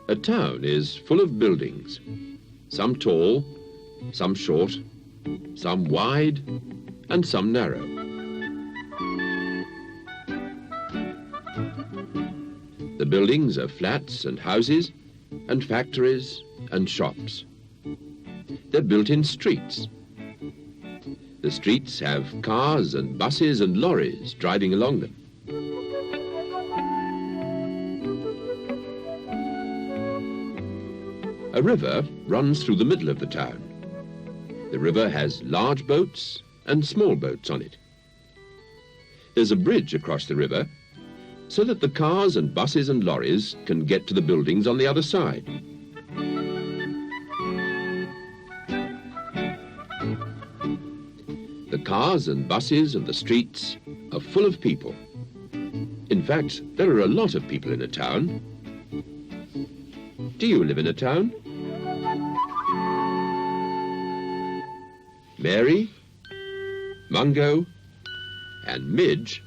A town is full of buildings, some tall, some short, some wide, and some narrow. The buildings are flats and houses, and factories and shops. They're built in streets. The streets have cars and buses and lorries driving along them. A river runs through the middle of the town. The river has large boats and small boats on it. There's a bridge across the river so that the cars and buses and lorries can get to the buildings on the other side. The cars and buses and the streets are full of people. In fact, there are a lot of people in a town. Do you live in a town? Mary, Mungo, and Midge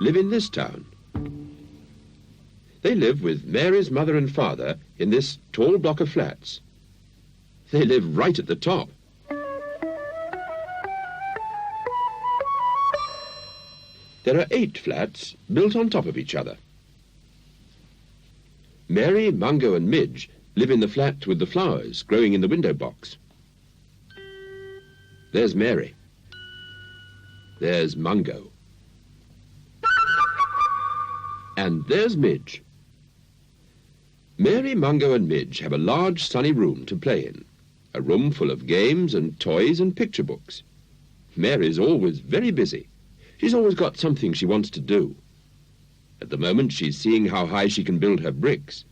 live in this town. They live with Mary's mother and father in this tall block of flats. They live right at the top. There are 8 flats built on top of each other. Mary, Mungo, and Midge live in the flat with the flowers growing in the window box. There's Mary. There's Mungo. And there's Midge. Mary, Mungo, and Midge have a large sunny room to play in, a room full of games and toys and picture books. Mary's always very busy. She's always got something she wants to do. At the moment, she's seeing how high she can build her bricks.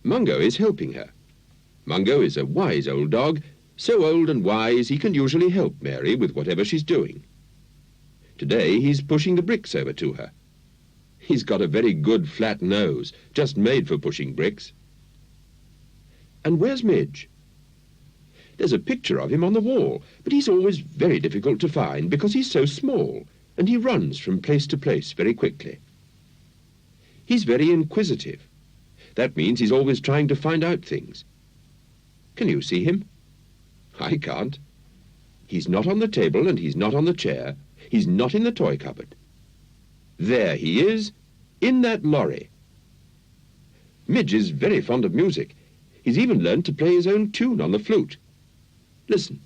Mungo is helping her. Mungo is a wise old dog, so old and wise he can usually help Mary with whatever she's doing. Today, he's pushing the bricks over to her. He's got a very good flat nose, just made for pushing bricks. And where's Midge? There's a picture of him on the wall, but he's always very difficult to find because he's so small, and he runs from place to place very quickly. He's very inquisitive. That means he's always trying to find out things. Can you see him? I can't. He's not on the table and he's not on the chair. He's not in the toy cupboard. There he is, in that lorry. Midge is very fond of music. He's even learned to play his own tune on the flute. Listen.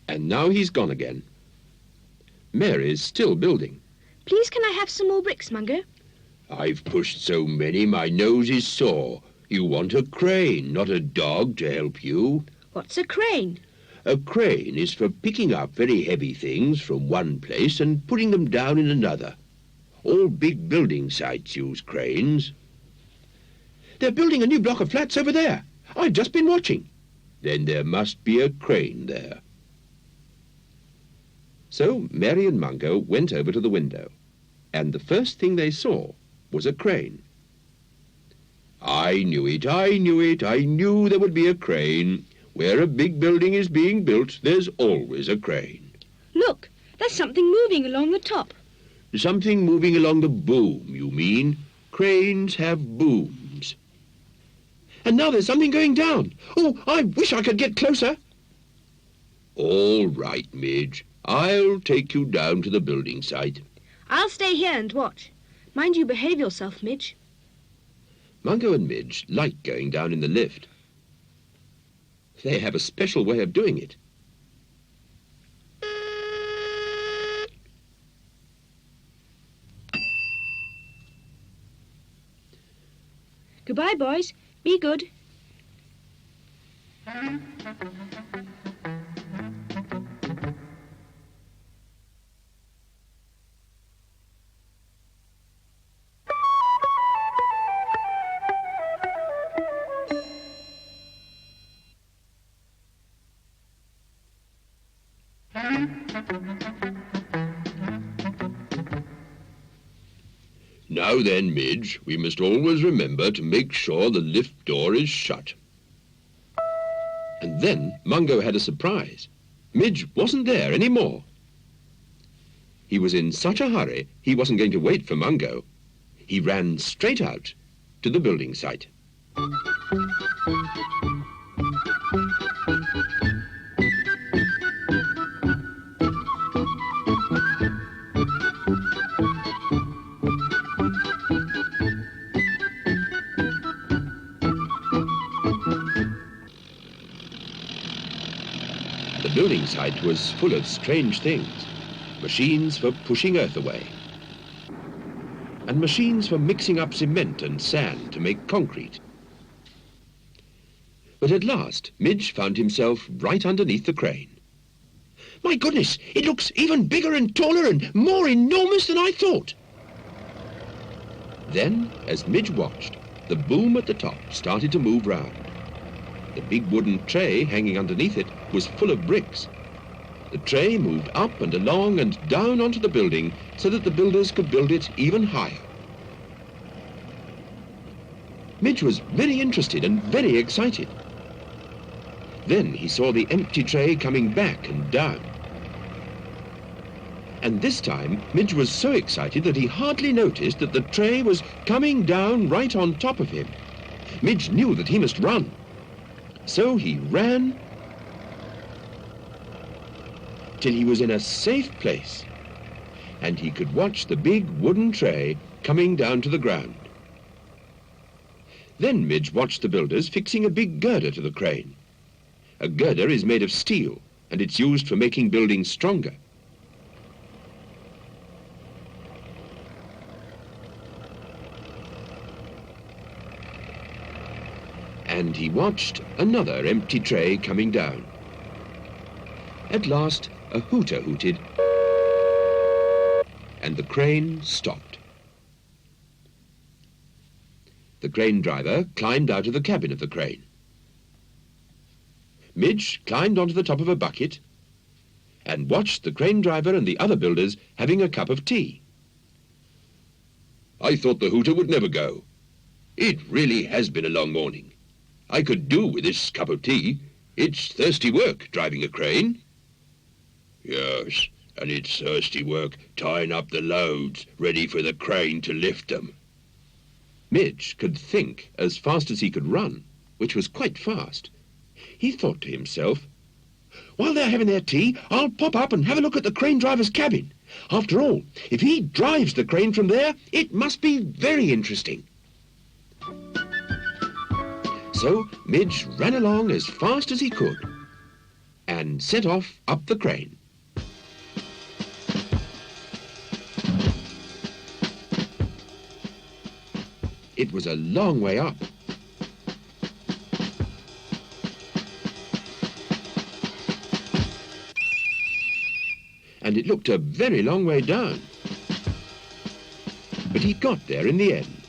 And now he's gone again. Mary's still building. Please, can I have some more bricks, Mungo? I've pushed so many my nose is sore. You want a crane, not a dog, to help you. What's a crane? A crane is for picking up very heavy things from one place and putting them down in another. All big building sites use cranes. They're building a new block of flats over there. I've just been watching. Then there must be a crane there. So Mary and Mungo went over to the window, and the first thing they saw was a crane. I knew it, I knew it, I knew there would be a crane. Where a big building is being built, there's always a crane. Look, there's something moving along the top. Something moving along the boom, you mean? Cranes have booms. And now there's something going down. Oh, I wish I could get closer. All right, Midge. I'll take you down to the building site. I'll stay here and watch. Mind you behave yourself, Midge. Mungo and Midge like going down in the lift. They have a special way of doing it. Goodbye, boys. Be good. Now then, Midge, we must always remember to make sure the lift door is shut. And then Mungo had a surprise. Midge wasn't there any more. He was in such a hurry, he wasn't going to wait for Mungo. He ran straight out to the building site. The building site was full of strange things. Machines for pushing earth away, and machines for mixing up cement and sand to make concrete. But at last, Midge found himself right underneath the crane. My goodness, it looks even bigger and taller and more enormous than I thought. Then, as Midge watched, the boom at the top started to move round. The big wooden tray hanging underneath it was full of bricks. The tray moved up and along and down onto the building so that the builders could build it even higher. Midge was very interested and very excited. Then he saw the empty tray coming back and down. And this time, Midge was so excited that he hardly noticed that the tray was coming down right on top of him. Midge knew that he must run. So he ran till he was in a safe place, and he could watch the big wooden tray coming down to the ground. Then Midge watched the builders fixing a big girder to the crane. A girder is made of steel, and it's used for making buildings stronger. And he watched another empty tray coming down. At last, a hooter hooted, and the crane stopped. The crane driver climbed out of the cabin of the crane. Midge climbed onto the top of a bucket and watched the crane driver and the other builders having a cup of tea. I thought the hooter would never go. It really has been a long morning. I could do with this cup of tea. It's thirsty work driving a crane. Yes, and it's thirsty work tying up the loads, ready for the crane to lift them. Midge could think as fast as he could run, which was quite fast. He thought to himself, while they're having their tea, I'll pop up and have a look at the crane driver's cabin. After all, if he drives the crane from there, it must be very interesting. So Midge ran along as fast as he could and set off up the crane. It was a long way up. And it looked a very long way down. But he got there in the end.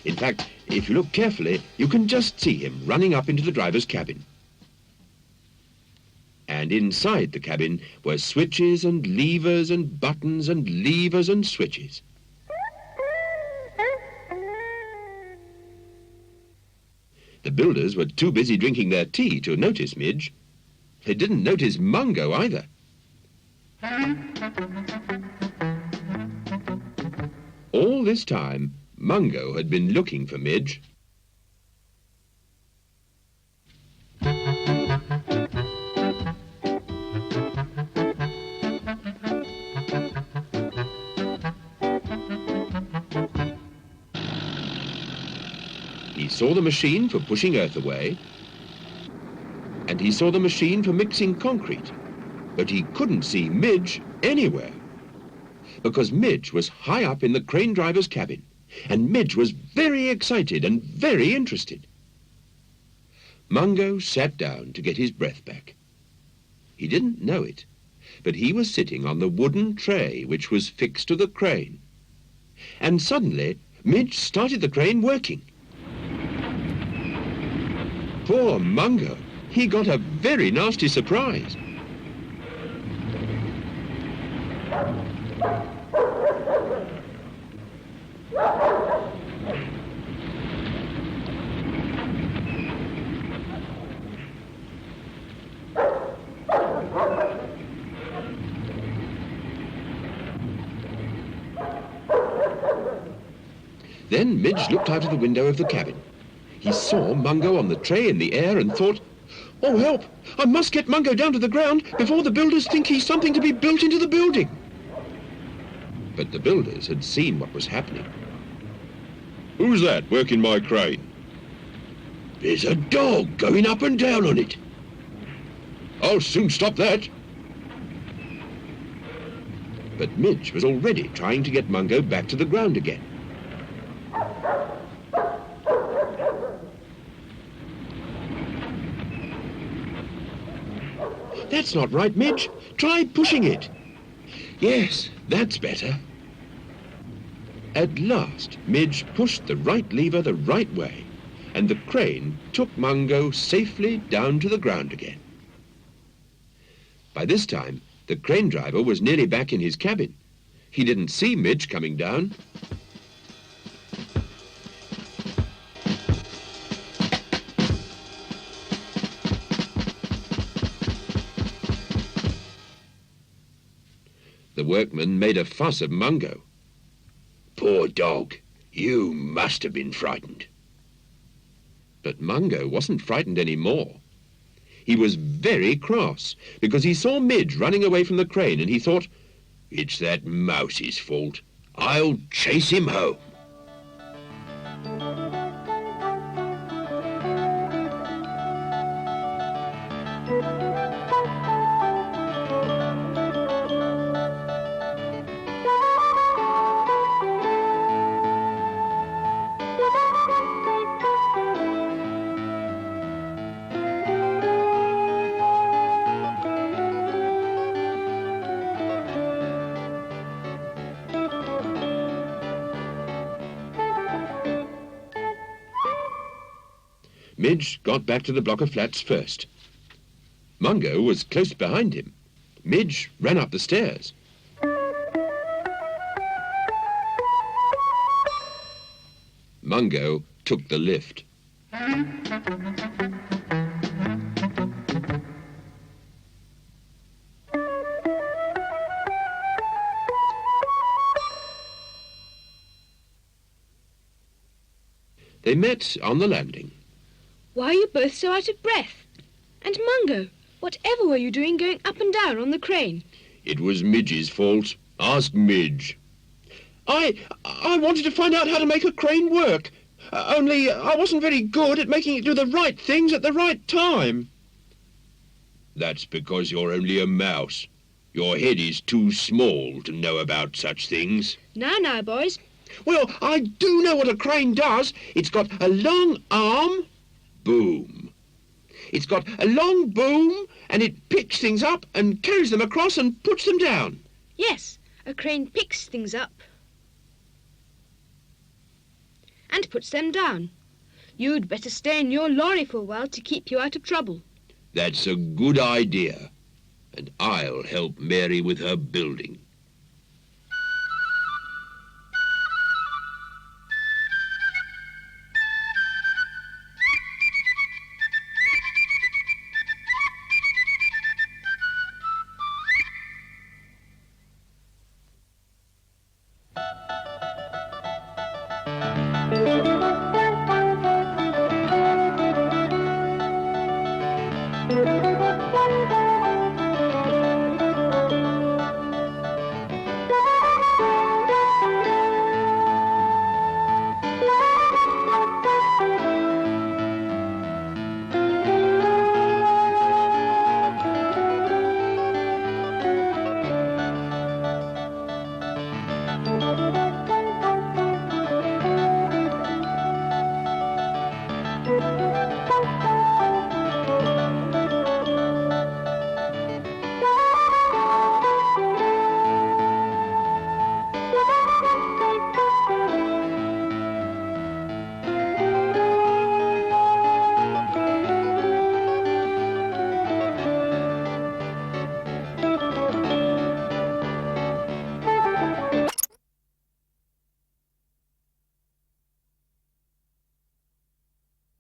In fact, if you look carefully, you can just see him running up into the driver's cabin. And inside the cabin were switches and levers and buttons and levers and switches. The builders were too busy drinking their tea to notice Midge. They didn't notice Mungo either. All this time, Mungo had been looking for Midge. He saw the machine for pushing earth away, and he saw the machine for mixing concrete, but he couldn't see Midge anywhere, because Midge was high up in the crane driver's cabin, and Midge was very excited and very interested. Mungo sat down to get his breath back. He didn't know it, but he was sitting on the wooden tray which was fixed to the crane. And suddenly, Midge started the crane working. Poor Mungo, he got a very nasty surprise. Then Midge looked out of the window of the cabin. He saw Mungo on the tray in the air and thought, "Oh, help! I must get Mungo down to the ground before the builders think he's something to be built into the building." But the builders had seen what was happening. "Who's that working my crane?" "There's a dog going up and down on it." "I'll soon stop that." But Midge was already trying to get Mungo back to the ground again. "That's not right, Midge. Try pushing it." "Yes, that's better." At last, Midge pushed the right lever the right way, and the crane took Mungo safely down to the ground again. By this time, the crane driver was nearly back in his cabin. He didn't see Midge coming down. The workman made a fuss of Mungo. "Poor dog, you must have been frightened." But Mungo wasn't frightened any more. He was very cross because he saw Midge running away from the crane and he thought, "It's that mouse's fault. I'll chase him home." Midge got back to the block of flats first. Mungo was close behind him. Midge ran up the stairs. Mungo took the lift. They met on the landing. Why are you both so out of breath? And Mungo, whatever were you doing going up and down on the crane? It was Midge's fault. Ask Midge. I wanted to find out how to make a crane work. Only I wasn't very good at making it do the right things at the right time. That's because you're only a mouse. Your head is too small to know about such things. Now, boys. Well, I do know what a crane does. It's got a long arm. Boom. It's got a long boom, and it picks things up and carries them across and puts them down. Yes, a crane picks things up and puts them down. You'd better stay in your lorry for a while to keep you out of trouble. That's a good idea, and I'll help Mary with her building.